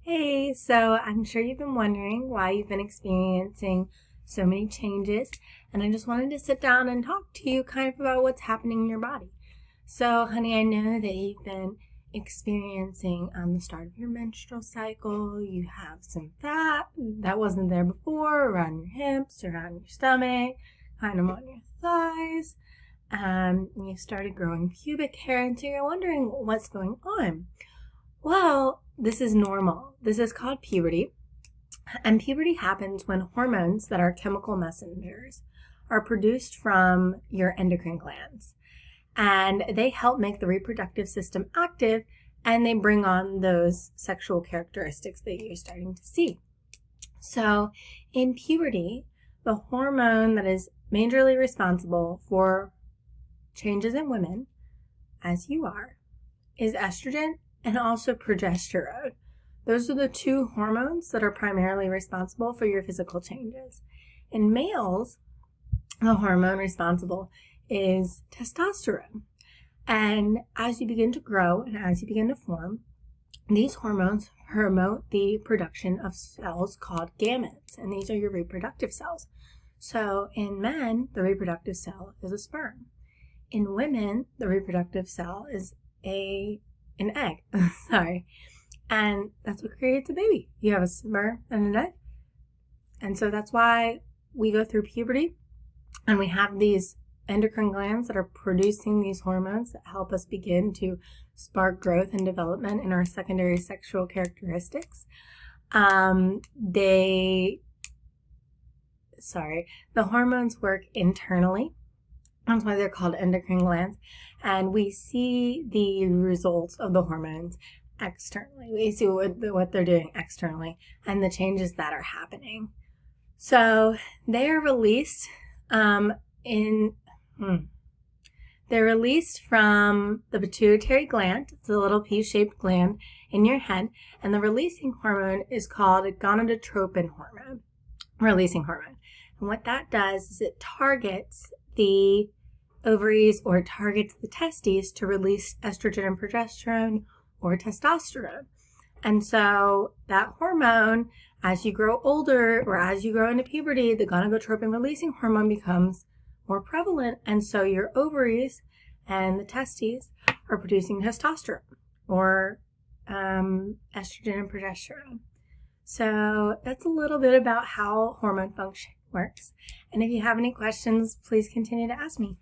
Hey, so I'm sure you've been wondering why you've been experiencing so many changes, and I just wanted to sit down and talk to you kind of about what's happening in your body. So, honey, I know that you've been experiencing the start of your menstrual cycle. You have some fat that wasn't there before around your hips, around your stomach, kind of on your thighs. You started growing pubic hair, and so you're wondering what's going on. Well, this is normal. This is called puberty. And puberty happens when hormones that are chemical messengers are produced from your endocrine glands. And they help make the reproductive system active and they bring on those sexual characteristics that you're starting to see. So in puberty, the hormone that is majorly responsible for changes in women, as you are, is estrogen and also progesterone. Those are the two hormones that are primarily responsible for your physical changes. In males, the hormone responsible is testosterone. And as you begin to grow and as you begin to form, these hormones promote the production of cells called gametes, and these are your reproductive cells. So in men, the reproductive cell is a sperm. In women, the reproductive cell is an egg. Sorry. And that's what creates a baby. You have a sperm and an egg. And so that's why we go through puberty and we have these endocrine glands that are producing these hormones that help us begin to spark growth and development in our secondary sexual characteristics. The hormones work internally. That's why they're called endocrine glands. And we see the results of the hormones externally. We see what they're doing externally and the changes that are happening. So they are released they're released from the pituitary gland. It's a little pea-shaped gland in your head. And the releasing hormone is called a gonadotropin hormone, releasing hormone. And what that does is it targets the ovaries or targets the testes to release estrogen and progesterone or testosterone. And so that hormone, as you grow older or as you grow into puberty, the gonadotropin releasing hormone becomes more prevalent. And so your ovaries and the testes are producing testosterone or estrogen and progesterone. So that's a little bit about how hormone function works. And if you have any questions, please continue to ask me.